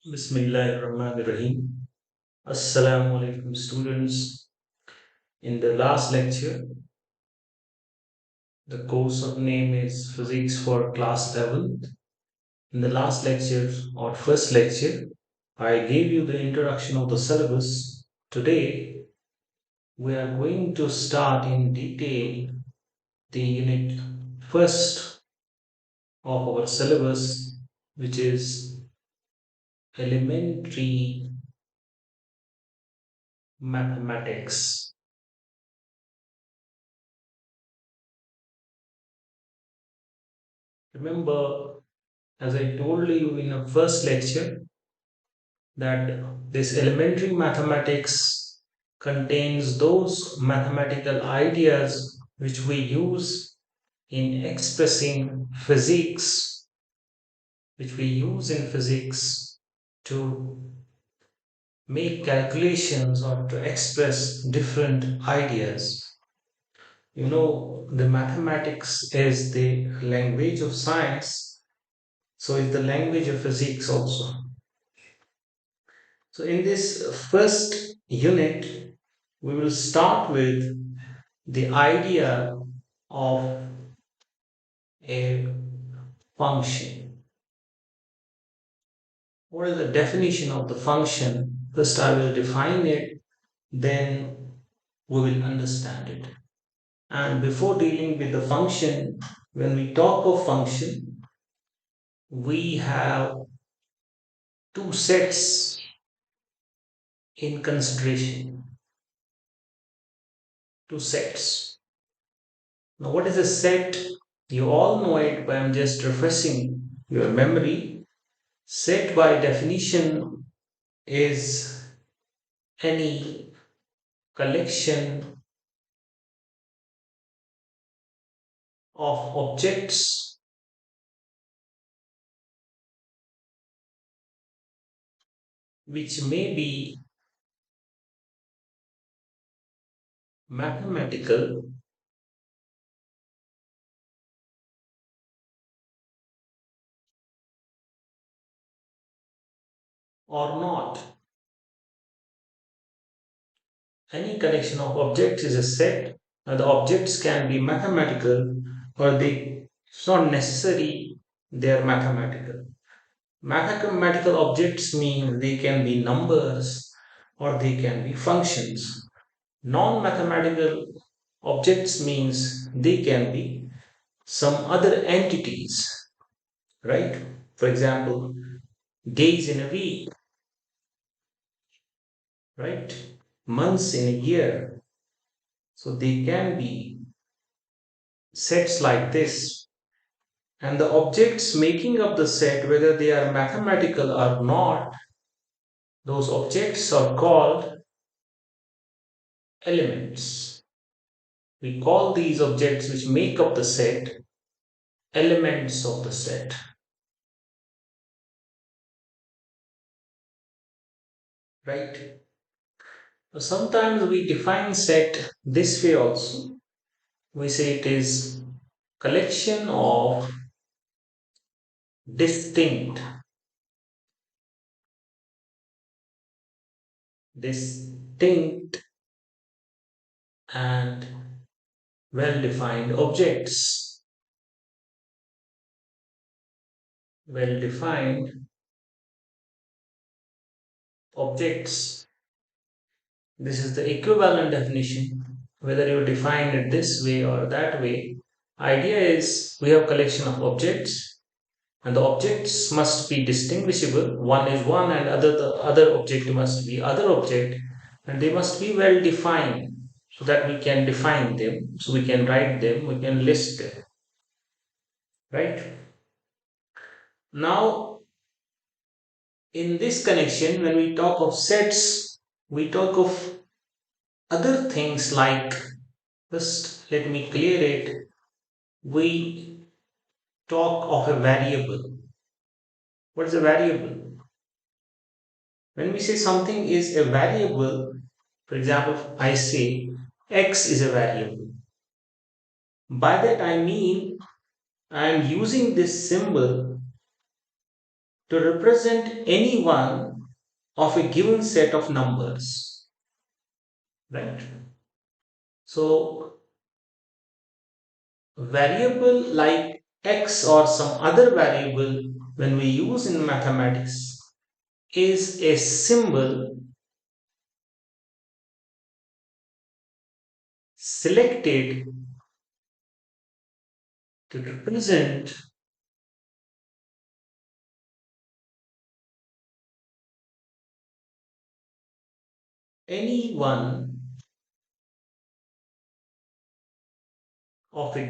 Bismillahirrahmanirrahim. Assalamu alaikum, students. In the last lecture, the course of name is Physics for Class 7th. In the last lecture, or first lecture, I gave you the introduction of the syllabus. Today, we are going to start in detail the unit first of our syllabus, which is elementary mathematics. Remember, as I told you in the first lecture, that this elementary mathematics contains those mathematical ideas which we use in expressing physics, which we use in physics to make calculations or to express different ideas. You know, the mathematics is the language of science, so is the language of physics also. So, in this first unit, we will start with the idea of a function. What is the definition of the function? First, I will define it, then, we will understand it. And before dealing with the function, when we talk of function, we have two sets in consideration. Two sets. Now, what is a set? You all know it, but I'm just refreshing your memory. Set by definition is any collection of objects which may be mathematical or not. Any collection of objects is a set. Now, the objects can be mathematical or it's not necessary they are mathematical. Mathematical objects mean they can be numbers or they can be functions. Non-mathematical objects means they can be some other entities, right? For example, days in a week, right? Months in a year. So they can be sets like this. And the objects making up the set, whether they are mathematical or not, those objects are called elements. We call these objects which make up the set elements of the set, right? Sometimes we define set this way also. We say it is collection of distinct distinct and well defined objects. Well defined objects. This is the equivalent definition, whether you define it this way or that way. Idea is we have collection of objects and the objects must be distinguishable. One is one and the other object must be other object, and they must be well defined so that we can define them, so we can write them, we can list them, right? Now, in this connection, when we talk of sets, we talk of other things like, first let me clear it, we talk of a variable. What is a variable? When we say something is a variable, for example, I say x is a variable. By that I mean I am using this symbol to represent any one of a given set of numbers, right? So variable like x or some other variable when we use in mathematics is a symbol selected to represent any one of a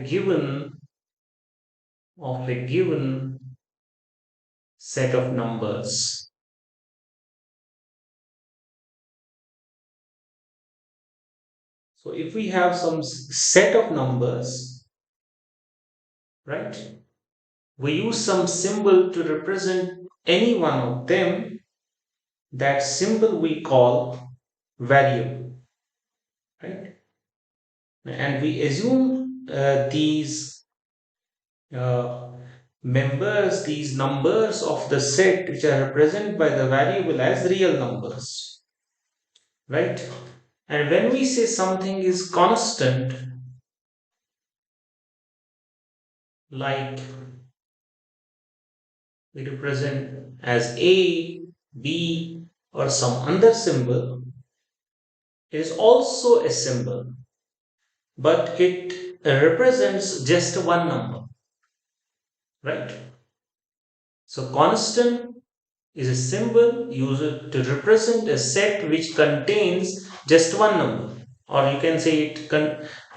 given set of numbers. So if we have some set of numbers, right, we use some symbol to represent any one of them. That symbol we call variable, right? And we assume uh, these numbers of the set which are represented by the variable as real numbers, right? And when we say something is constant, like we represent as A, B, or some other symbol, it is also a symbol, but it represents just one number, right? So constant is a symbol used to represent a set which contains just one number, or you can say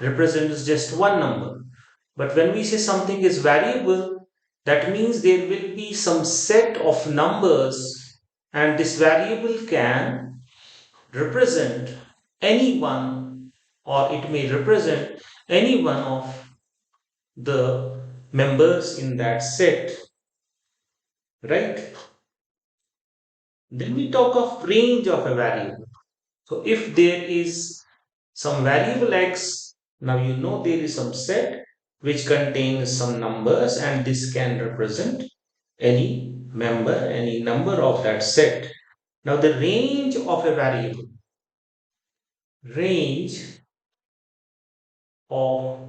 represents just one number. But when we say something is variable, that means there will be some set of numbers, and this variable can represent any one, or it may represent any one of the members in that set, right? Then we talk of range of a variable. So if there is some variable x, now you know there is some set which contains some numbers, and this can represent any number of that set. Now the range of a variable, range of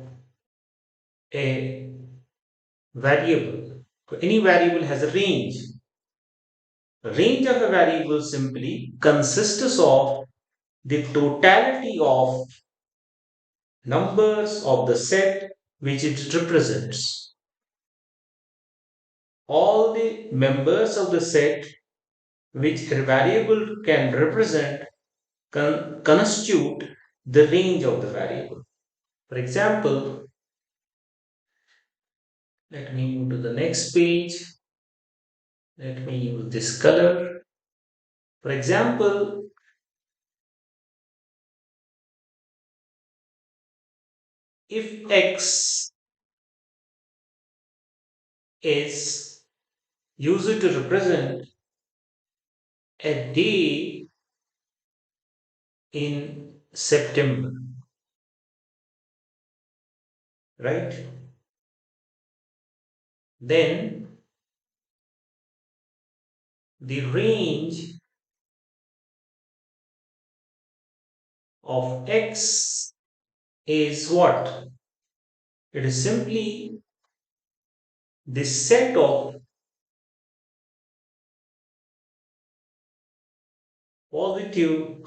a variable. So any variable has a range. Range of a variable simply consists of the totality of numbers of the set which it represents. All the members of the set which a variable can represent constitute the range of the variable. For example, let me move to the next page. Let me use this color. For example, if x is used to represent a day in September, right? Then the range of x is what? It is simply the set of positive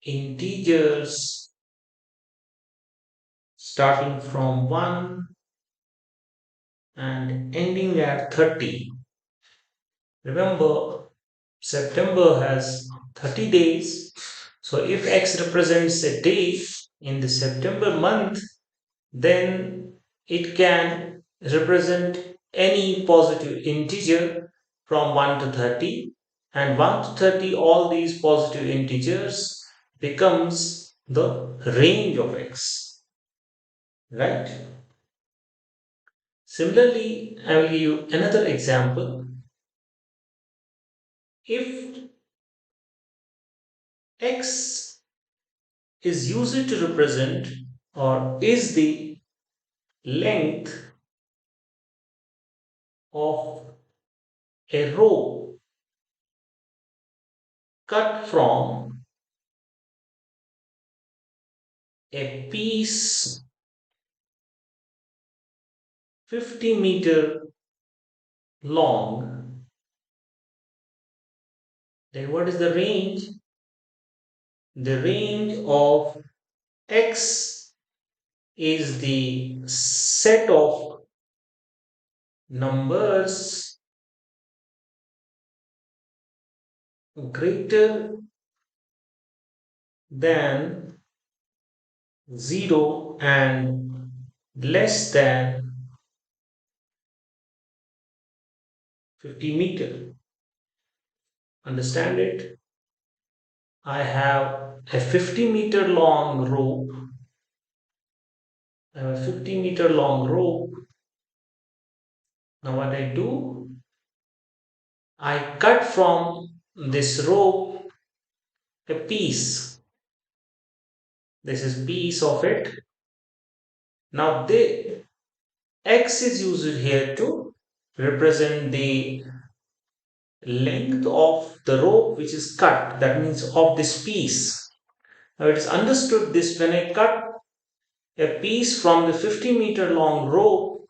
integers starting from 1 and ending at 30. Remember, September has 30 days. So if x represents a day in the September month, then it can represent any positive integer from 1 to 30, and 1 to 30, all these positive integers becomes the range of x, right? Similarly, I will give you another example. If x is used to represent, or is the length of a rope cut from a piece 50-meter long, then what is the range? The range of x is the set of numbers greater than 0 and less than 50 meter. Understand it? I have a 50-meter long rope. I have a 50-meter long rope. Now what I do? I cut from this rope a piece. This is piece of it. Now the x is used here to represent the length of the rope which is cut. That means of this piece. Now it is understood this when I cut a piece from the 50-meter long rope,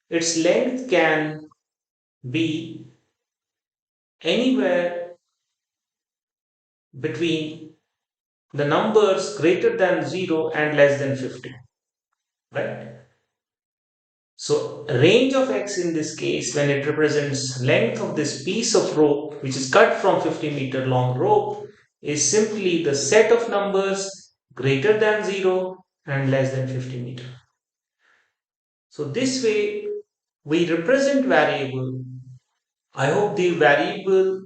its length can be anywhere between the numbers greater than 0 and less than 50, right? So range of x in this case, when it represents length of this piece of rope which is cut from 50-meter long rope, is simply the set of numbers greater than 0 and less than 50 meter. So this way we represent variable. I hope the variable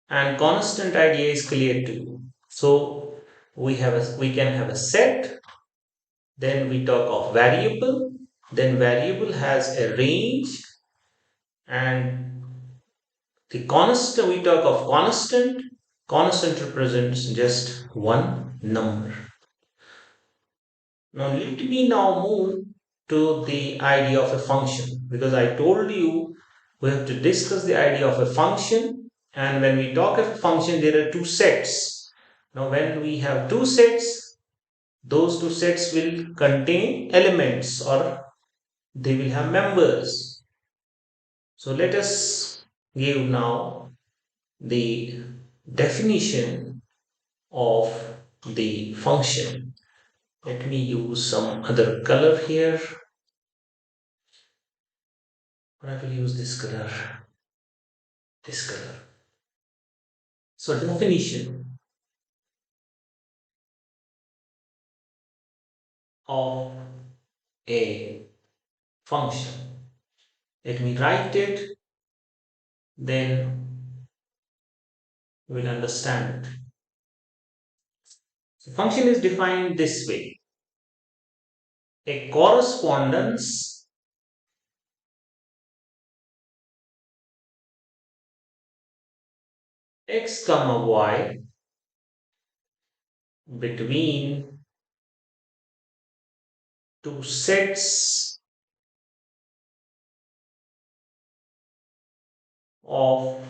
and constant idea is clear to you. So we can have a set, then we talk of variable, then variable has a range, and the constant, we talk of constant represents just one number. Now let me now move to the idea of a function, because I told you we have to discuss the idea of a function, and when we talk of a function there are two sets. Now when we have two sets, those two sets will contain elements or they will have members. So let us give now the definition of the function. Let me use some other color here. I will use this color. This color. So definition of a function. Let me write it, then we will understand it. So function is defined this way. A correspondence x comma y between two sets of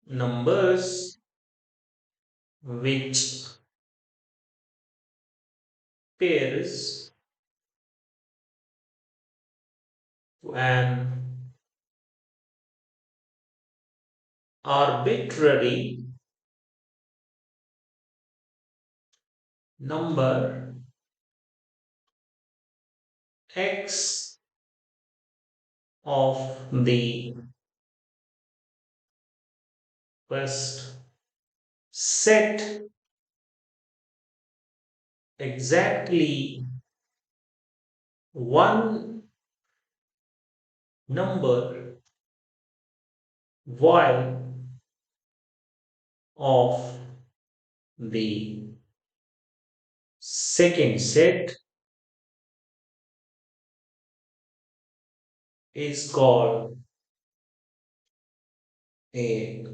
numbers which pairs to an arbitrary number x of the first set exactly one number y of the second set is called a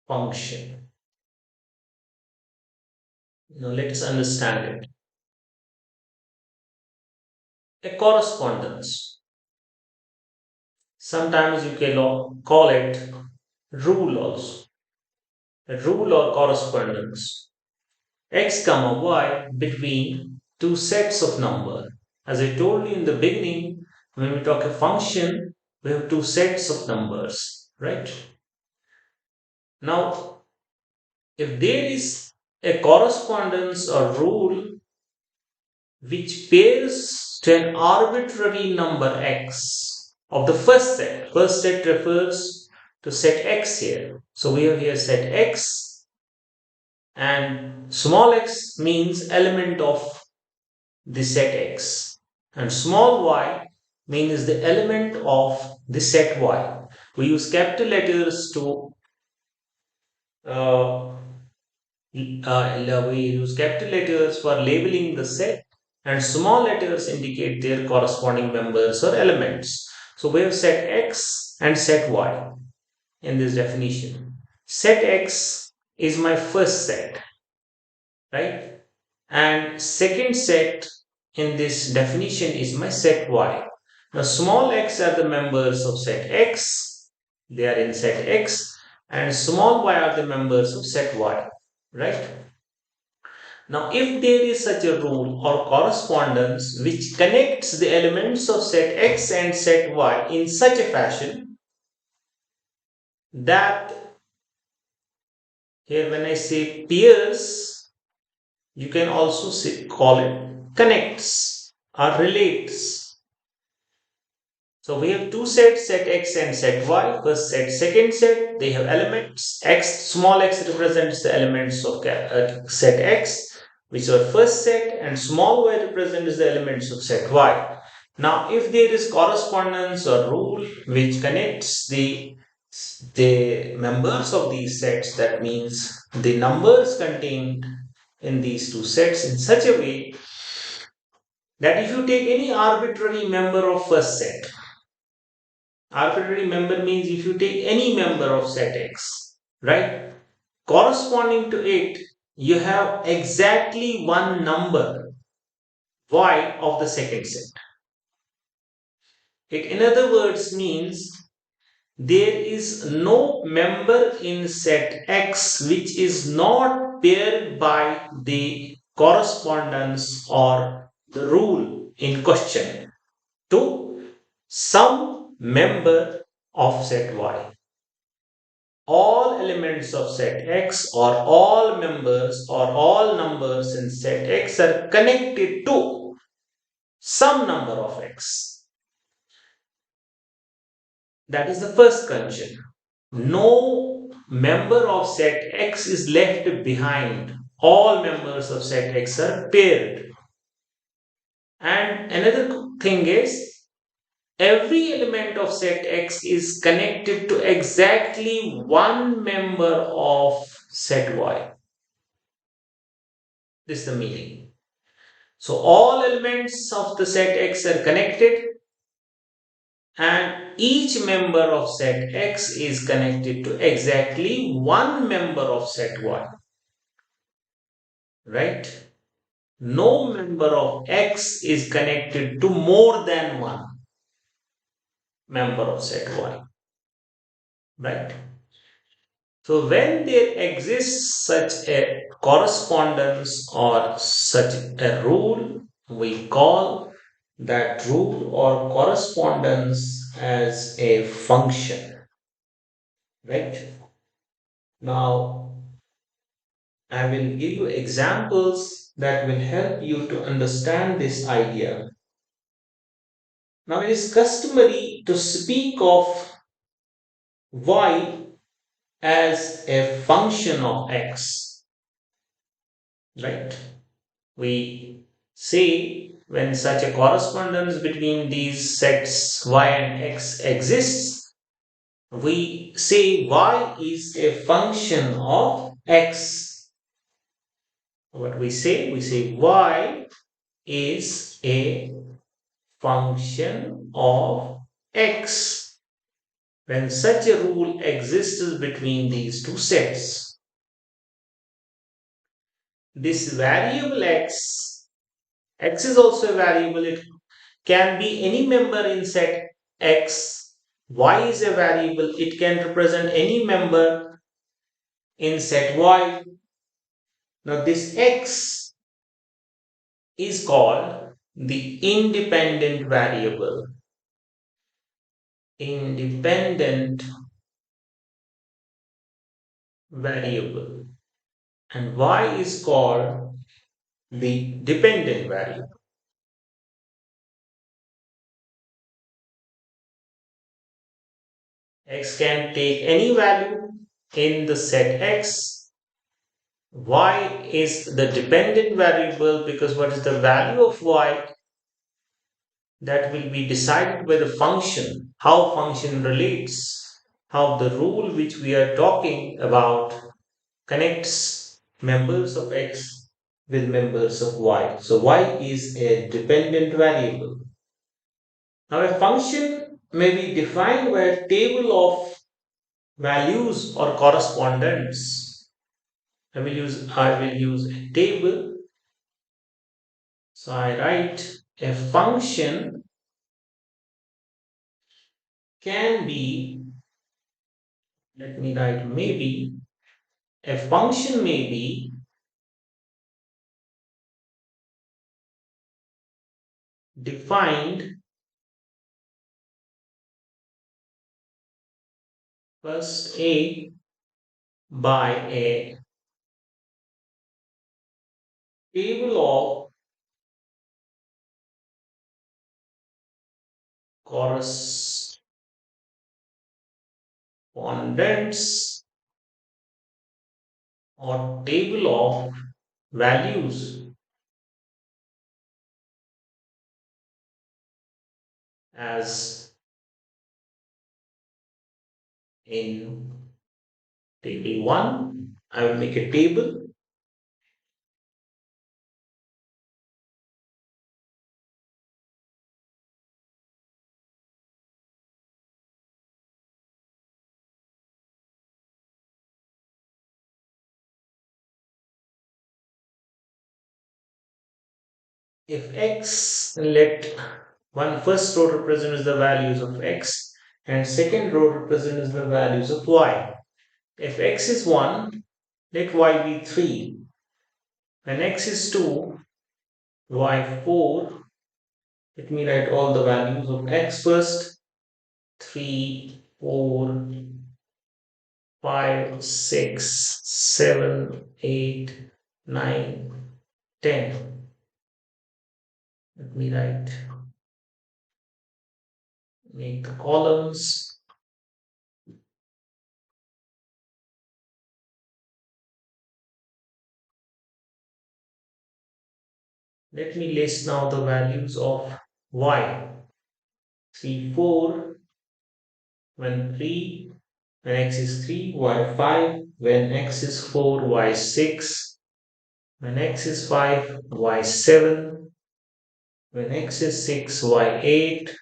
function. Now let us understand it. A correspondence. Sometimes you can call it rule also, a rule or correspondence. X comma y between two sets of number. As I told you in the beginning, when we talk a function, we have two sets of numbers, right? Now, if there is a correspondence or rule which pairs to an arbitrary number x of the first set refers to set x here. So we have here set x, and small x means element of the set x, and small y means the element of the set y. We use capital letters to uh, we use capital letters for labeling the set, and small letters indicate their corresponding members or elements. So we have set x and set y in this definition. Set x is my first set, right? And second set in this definition is my set y. Now, small x are the members of set x, they are in set x, and small y are the members of set y, right? Now, if there is such a rule or correspondence which connects the elements of set x and set y in such a fashion that, here when I say pairs, you can also call it connects or relates. So we have two sets, set x and set y. First set, second set, they have elements. X, small x represents the elements of set x, which are first set, and small y represents the elements of set y. Now, if there is correspondence or rule which connects the members of these sets, that means the numbers contained in these two sets in such a way that if you take any arbitrary member of first set, arbitrary member means if you take any member of set x, right? Corresponding to it, you have exactly one number y of the second set. It, in other words, means there is no member in set x which is not paired by the correspondence or the rule in question to some member of set y. All elements of set x or all members or all numbers in set x are connected to some number of x. That is the first condition. No member of set x is left behind. All members of set x are paired. And another thing is, every element of set x is connected to exactly one member of set y. This is the meaning. So all elements of the set x are connected, and each member of set x is connected to exactly one member of set y. Right? No member of x is connected to more than one member of set y. Right? So when there exists such a correspondence or such a rule, we call that rule or correspondence as a function. Right? Now, I will give you examples that will help you to understand this idea. Now, it is customary to speak of y as a function of x, right? We say when such a correspondence between these sets y and x exists, we say y is a function of x. What we say? We say y is a function of x when such a rule exists between these two sets. This variable x is also a variable. It can be any member in set x Y is a variable, it can represent any member in set Y. Now, this X is called the independent variable. Independent variable. And Y is called the dependent variable. X can take any value in the set X. Y is the dependent variable because what is the value of Y, that will be decided by the function, how function relates, how the rule which we are talking about connects members of X with members of Y. So Y is a dependent variable. Now a function may be defined by a table of values or correspondence. I will use a table. So I write a function can be, let me write maybe, a function may be defined first A by a table of correspondence or table of values as in table 1. I will make a table. If x, let one first row represents the values of x and second row represents the values of y. If x is 1, let y be 3. When x is 2, y 4. Let me write all the values of x first. 3, 4, 5, 6, 7, 8, 9, 10. Let me write, make the columns. Let me list now the values of y. 3, 4, when 3, when x is 3, y 5, when x is 4, y 6, when x is 5, y 7, when x is 6, y 8,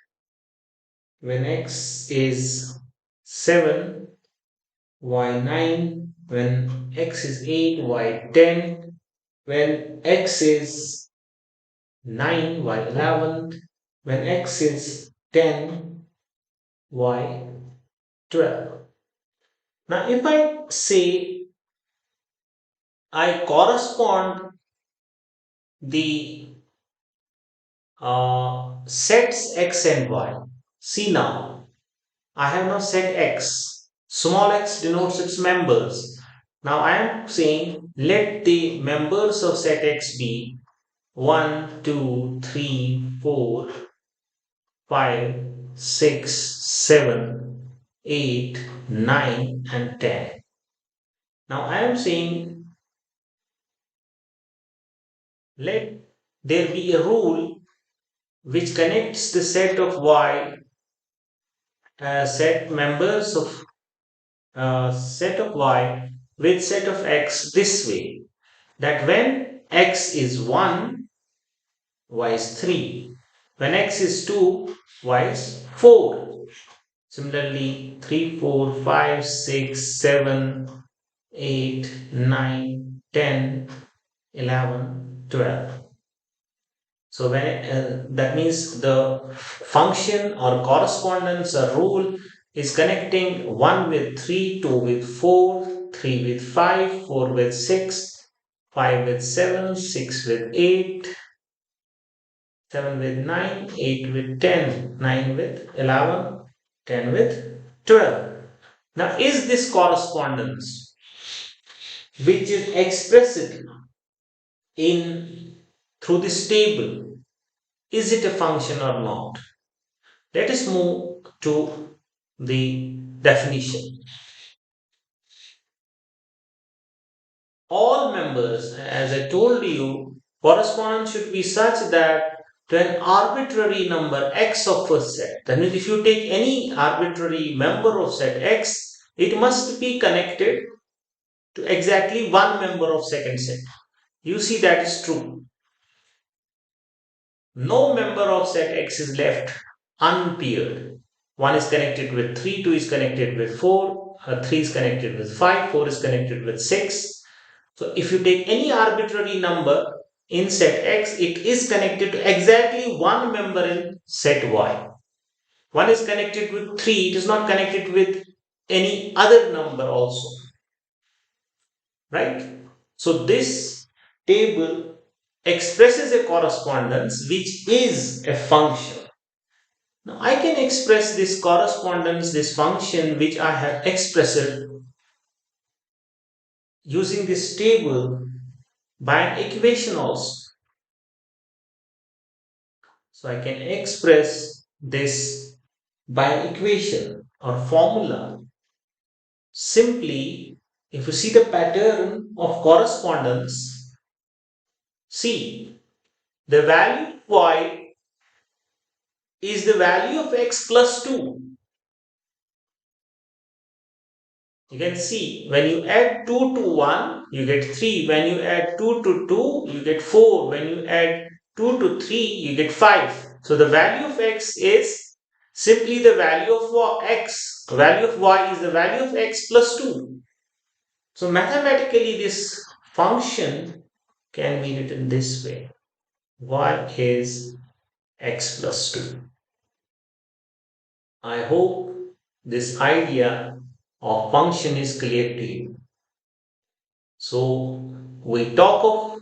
when x is 7, y 9, when x is 8, y 10, when x is 9, y 11, when x is 10, y 12. Now, if I say I correspond the sets x and y, see now, I have now set x. Small x denotes its members. Now I am saying let the members of set x be 1, 2, 3, 4, 5, 6, 7, 8, 9, and 10. Now I am saying let there be a rule which connects the set of y, set members of set of y with set of x this way, that when x is 1, y is 3. When x is 2, y is 4. Similarly, 3, 4, 5, 6, 7, 8, 9, 10, 11, 12. So when that means the function or correspondence or rule is connecting 1 with 3, 2 with 4, 3 with 5, 4 with 6, 5 with 7, 6 with 8, 7 with 9, 8 with 10, 9 with 11, 10 with 12. Now is this correspondence which is expressed in through this table, is it a function or not? Let us move to the definition. All members, as I told you, correspondence should be such that to an arbitrary number x of a set. That means if you take any arbitrary member of set x, it must be connected to exactly one member of second set. You see that is true. No member of set X is left unpaired. 1 is connected with 3, 2 is connected with 4, 3 is connected with 5, 4 is connected with 6. So if you take any arbitrary number in set X, it is connected to exactly one member in set Y. 1 is connected with 3, it is not connected with any other number also. Right? So this table expresses a correspondence which is a function. Now I can express this correspondence, this function which I have expressed using this table by an equation also. So I can express this by an equation or formula. Simply, if you see the pattern of correspondence, see the value y is the value of x plus 2. You can see when you add 2 to 1, you get 3. When you add 2 to 2, you get 4. When you add 2 to 3, you get 5. So the value of x is simply the value of x. The value of y is the value of x plus 2. So mathematically, this function can be written this way. Y is x plus 2. I hope this idea of function is clear to you. So we talk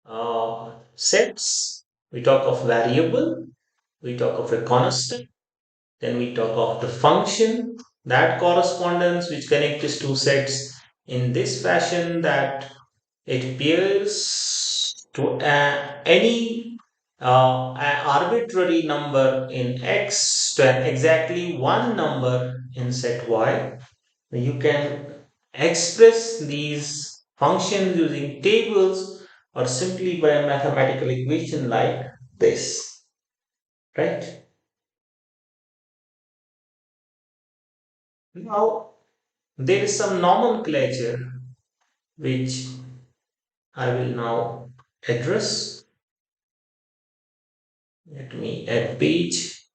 of sets, we talk of variable, we talk of a constant, then we talk of the function, that correspondence which connects these two sets in this fashion that it pairs to any arbitrary number in x to an exactly one number in set y. You can express these functions using tables or simply by a mathematical equation like this, right? Now, there is some nomenclature which I will now address. Let me add page.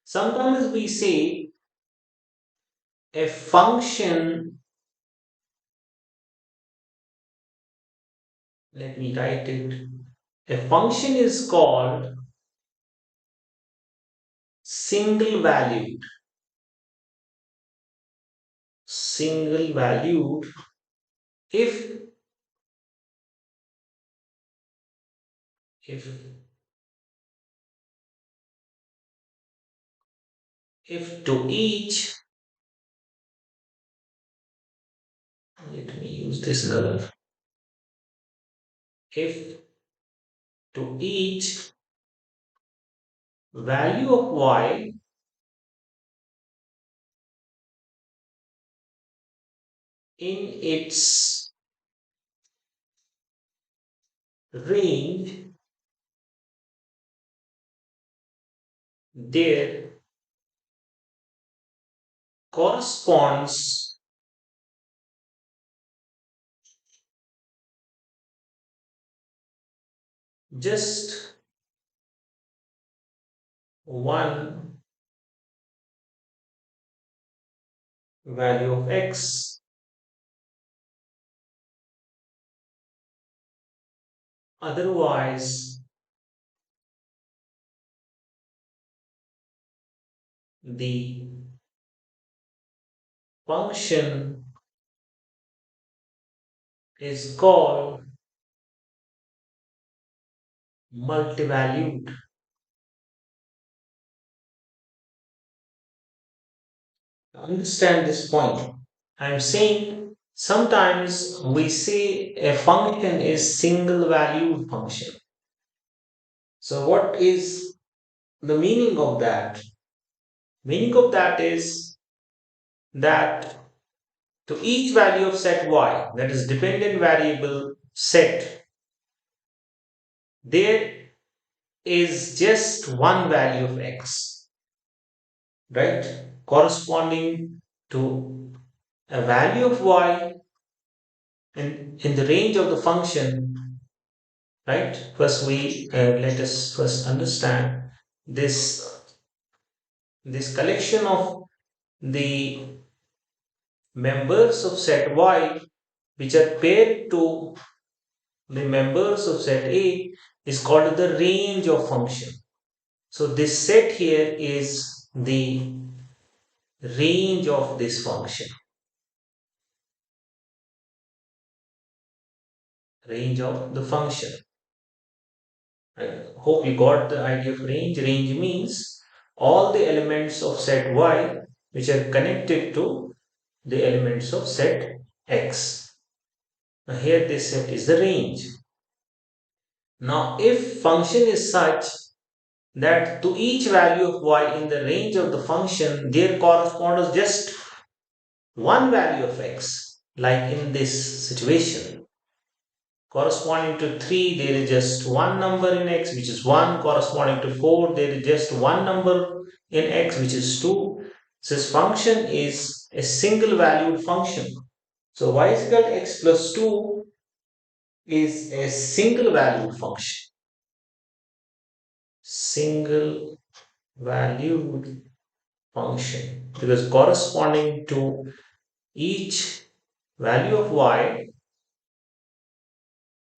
Sometimes we say a function, let me write it. A function is called single valued. Single valued if if if to each, let me use this color, if to each value of y in its range there corresponds just one value of x Otherwise, the function is called multivalued. Understand this point. I'm saying sometimes we say a function is single valued function. So what is the meaning of that? Meaning of that is that to each value of set y, that is dependent variable set, there is just one value of x, right? Corresponding to a value of y in the range of the function, right? First, we let us first understand this collection of the members of set y which are paired to the members of set A is called the range of function. So this set here is the range of this function. Range of the function. I hope you got the idea of range. Range means all the elements of set Y which are connected to the elements of set X. Now here this set is the range. Now if function is such that to each value of y in the range of the function there corresponds just one value of x, like in this situation. Corresponding to 3 there is just one number in x which is 1, corresponding to 4 there is just one number in x which is 2. So this function is a single valued function. So y is equal to x plus 2 is a single valued function. Single valued function, because corresponding to each value of y,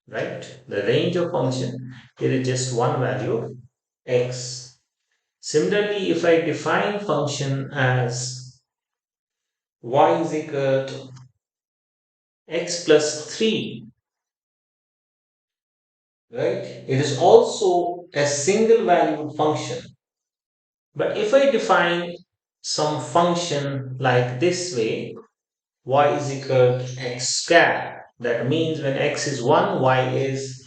right, the range of function, there is just one value of x. Similarly, if I define function as y is equal to x plus 3, right, it is also a single valued function. But if I define some function like this way, y is equal to x square. That means when x is 1, y is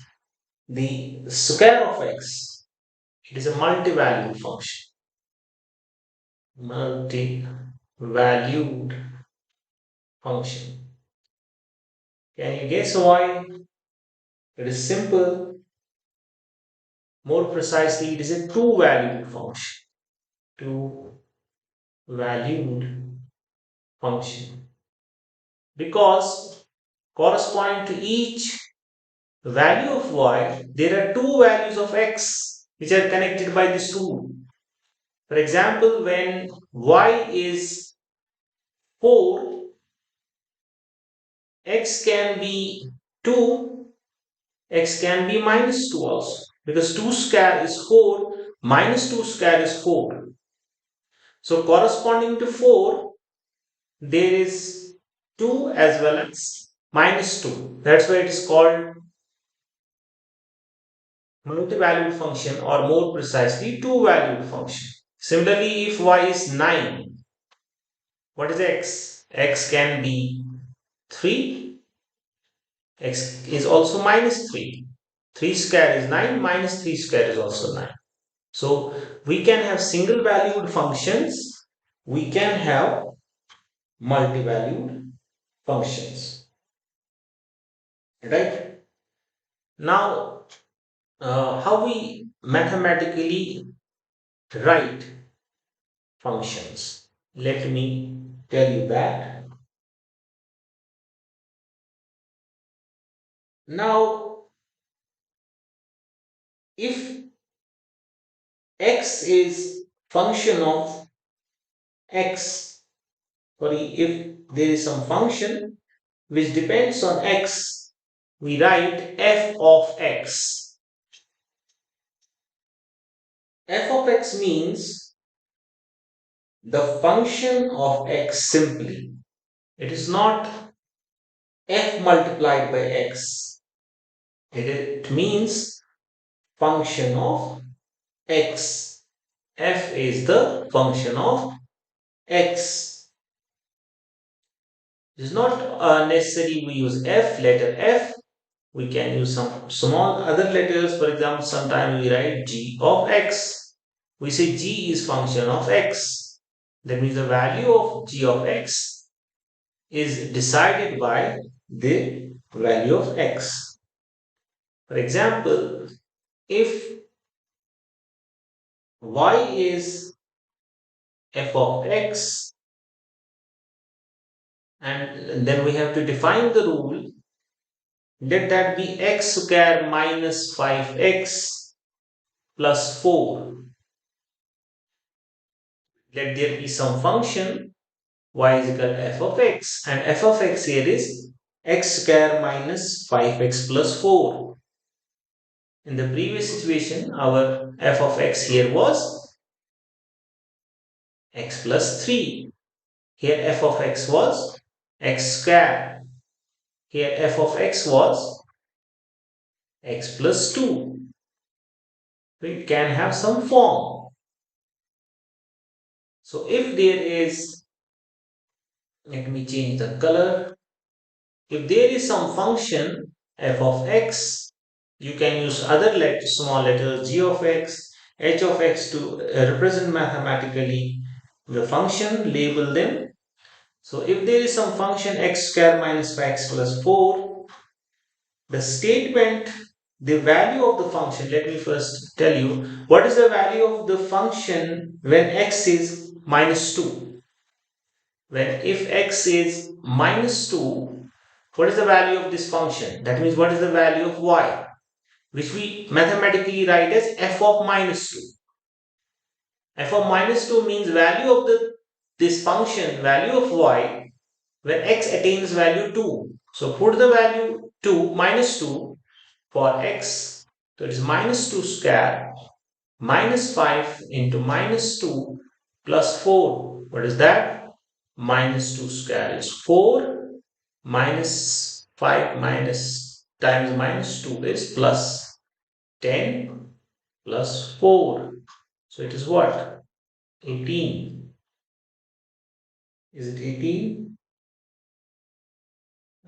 the square of x. It is a multi-valued function. Multi-valued function. Can you guess why? It is simple. More precisely, it is a two-valued function. Two-valued function. Because corresponding to each value of y, there are two values of x which are connected by this two. For example, when y is 4, x can be 2, x can be minus 2 also. Because 2 square is 4, minus 2 square is 4. So corresponding to 4, there is 2 as well as minus 2. That's why it is called multi-valued function, or more precisely two-valued function. Similarly, if y is 9, what is x? X can be 3, x is also minus 3. 3 square is 9, minus 3 square is also 9. So we can have single valued functions, we can have multi-valued functions. Right? Now, how we mathematically write functions? Let me tell you that. Now, if x is function of x, sorry, if there is some function which depends on x, we write f of x. F of x means the function of x simply. It is not f multiplied by x. It means function of x. F is the function of x. It is not necessary we use f, letter f. We can use some small other letters. For example, sometimes we write g of x. We say g is function of x. That means the value of g of x is decided by the value of x. For example, if y is f of x, and then we have to define the rule, let that be x square minus 5x plus 4. Let there be some function y is equal to f of x, and f of x here is x square minus 5x plus 4. In the previous situation, our f of x here was x plus 3. Here f of x was x square. Here f of x was x plus 2. We can have some form. So if there is, let me change the color. If there is some function f of x, you can use other small letters g of x, h of x to represent mathematically the function, label them. So if there is some function x square minus 5x plus 4, the statement, the value of the function, let me first tell you what is the value of the function when x is minus 2. When if x is minus 2, what is the value of this function? That means what is the value of y, which we mathematically write as f of minus 2. F of minus 2 means value of this function, value of y, when x attains value 2. So put the value 2, minus 2 for x. So it is minus 2 square minus 5 into minus 2 plus 4. What is that? Minus 2 square is 4, minus 5 minus times minus 2 is plus 10 plus 4. So it is what? 18. Is it 18?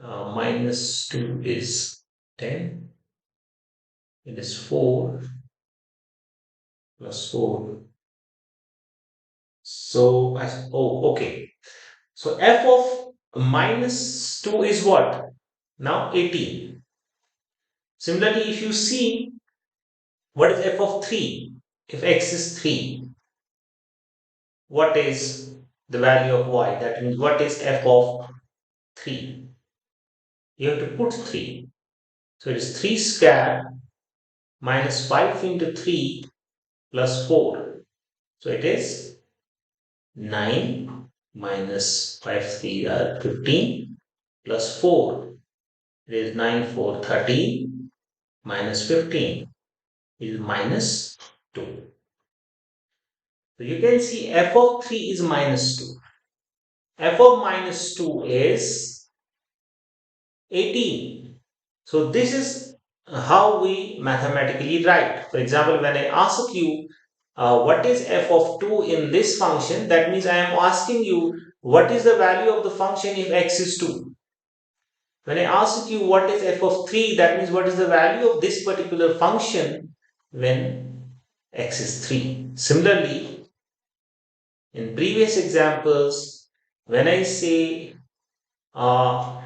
Minus 2 is 10. It is 4 plus 4. So, okay. So f of minus 2 is what? Now 18. Similarly, if you see what is f of 3, if x is 3, what is the value of y? That means what is f of 3? You have to put 3. So it is 3 square minus 5 into 3 plus 4. So it is 9 minus 5 3 are 15 plus 4. It is 9 4 13 minus 15 is minus 2. So you can see f of 3 is minus 2. F of minus 2 is 18. So this is how we mathematically write. For example, when I ask you what is f of 2 in this function, that means I am asking you what is the value of the function if x is 2. When I ask you what is f of 3, that means what is the value of this particular function when x is 3. Similarly, in previous examples, when I say uh,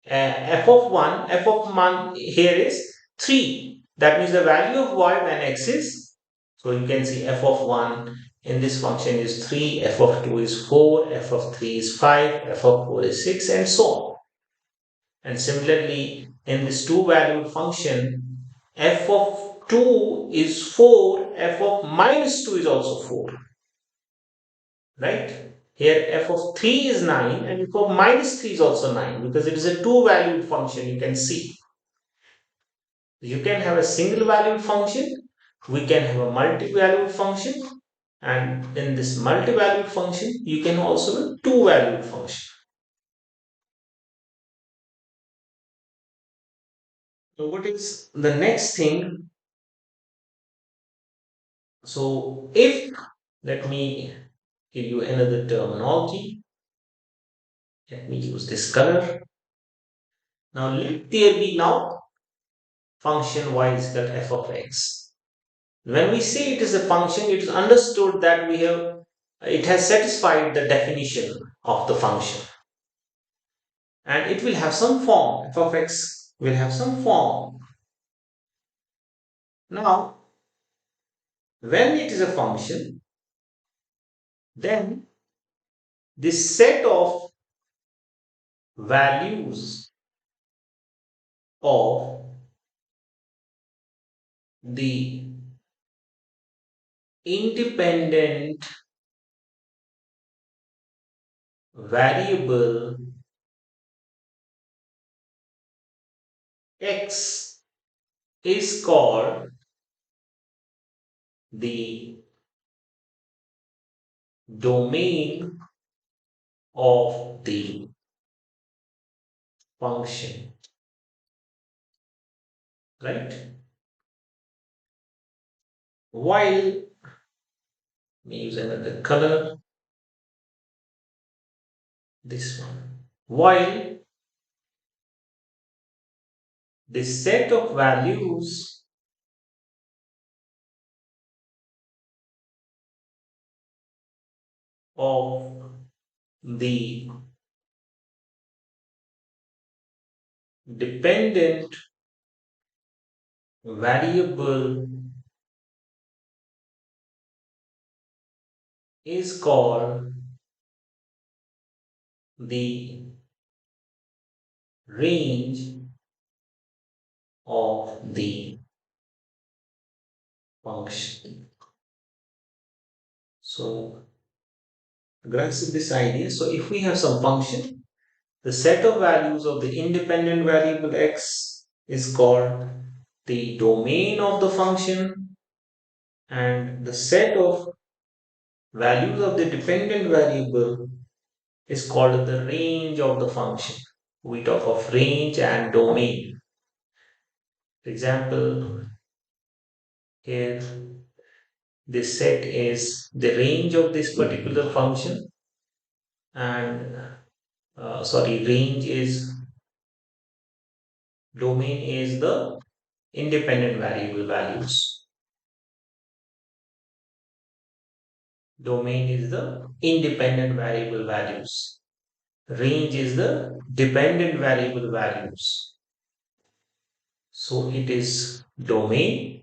f of 1 here is 3. That means the value of y when x is, so you can see f of 1 in this function is 3, f of 2 is 4, f of 3 is 5, f of 4 is 6, and so on. And similarly, in this two valued function, f of 2 is 4, f of minus 2 is also 4. Right? Here f of 3 is 9 and f of minus 3 is also 9 because it is a two-valued function, you can see. You can have a single valued function, we can have a multi-valued function, and in this multi-valued function, you can also have a two-valued function. So what is the next thing? So if, let me give you another terminology. Let me use this color. Now let there be now function y is equal to f of x. When we say it is a function, it is understood that it has satisfied the definition of the function. And it will have some form. F of x will have some form. Now, when it is a function, then this set of values of the independent variable x is called the domain of the function, right? While, let me use another color, this one. While the set of values of the dependent variable is called the range of the function. So, grasp this idea. So, if we have some function, the set of values of the independent variable x is called the domain of the function, and the set of values of the dependent variable is called the range of the function. We talk of range and domain. For example, here this set is the range of this particular function, and range is, domain is the independent variable values. Domain is the independent variable values. Range is the dependent variable values. So it is domain,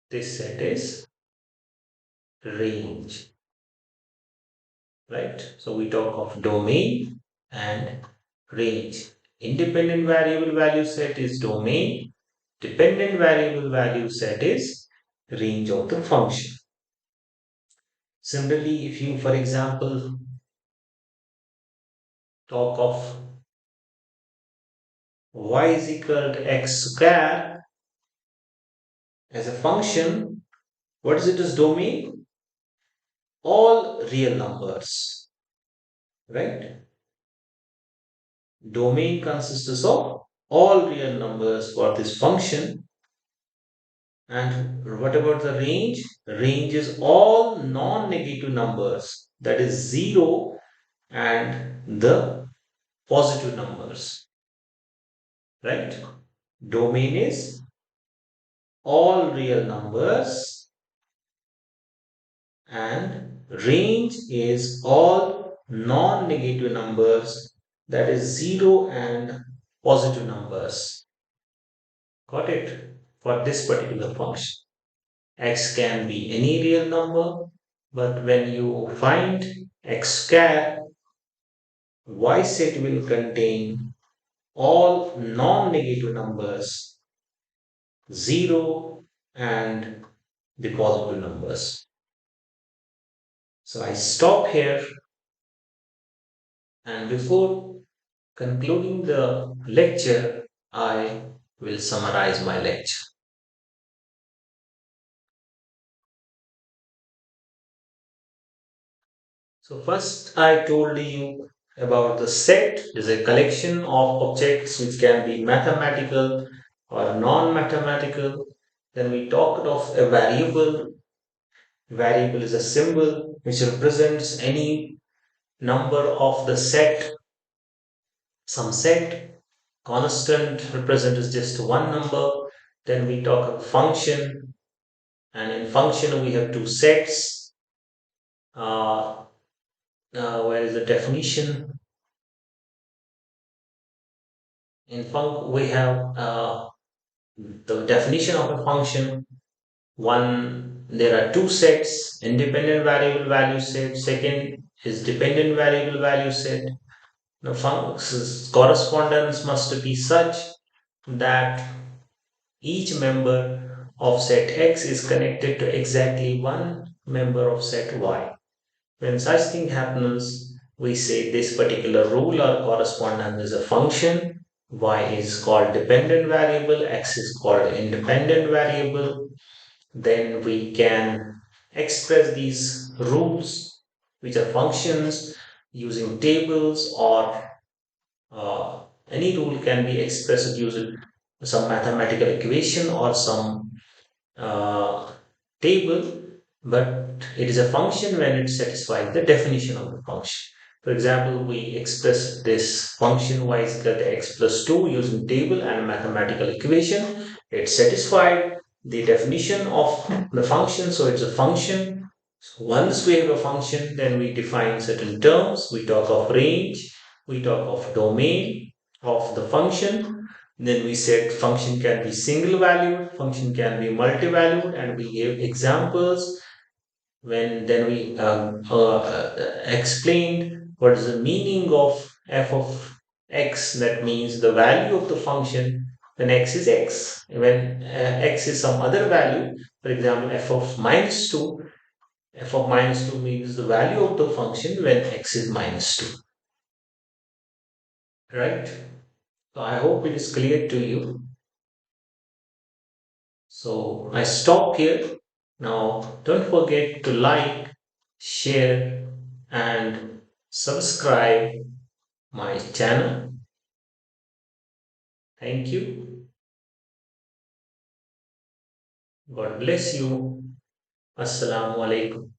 this set is range, right? So we talk of domain and range. Independent variable value set is domain, dependent variable value set is range of the function. Similarly, if you, for example, talk of y is equal to x square as a function, what is it as domain? All real numbers, right? Domain consists of all real numbers for this function. And what about the range? Range is all non-negative numbers, that is 0 and the positive numbers, right? Domain is all real numbers and range is all non-negative numbers, that is 0 and positive numbers. Got it? For this particular function, x can be any real number, but when you find x square, y set will contain all non-negative numbers, 0 and the positive numbers. So I stop here, and before concluding the lecture, I will summarize my lecture. So first I told you about the set is a collection of objects which can be mathematical or non-mathematical. Then we talked of a variable. Variable is a symbol which represents any number of the set, some set. Constant represents just one number. Then we talk of function, and in function we have two sets. Uh, where is the definition? In func we have the definition of a function. One, there are two sets: independent variable value set. Second is dependent variable value set. The correspondence must be such that each member of set X is connected to exactly one member of set Y. When such thing happens, we say this particular rule or correspondence is a function. Y is called dependent variable, X is called independent variable. Then we can express these rules, which are functions, using tables, or any rule can be expressed using some mathematical equation or some uh, table, but it is a function when it satisfies the definition of the function. For example, we express this function y is equal to x plus 2 using table and a mathematical equation. It satisfied the definition of the function, so it's a function. So once we have a function, then we define certain terms. We talk of range, we talk of domain of the function. Then we said function can be single valued, function can be multi-valued, and we gave examples. When then we explained what is the meaning of f of x. That means the value of the function when x is x. When x is some other value, for example, f of minus 2. F of minus 2 means the value of the function when x is minus 2. Right? So I hope it is clear to you. So I stop here. Now don't forget to like, share, and subscribe my channel. Thank you. God bless you. Assalamu alaikum.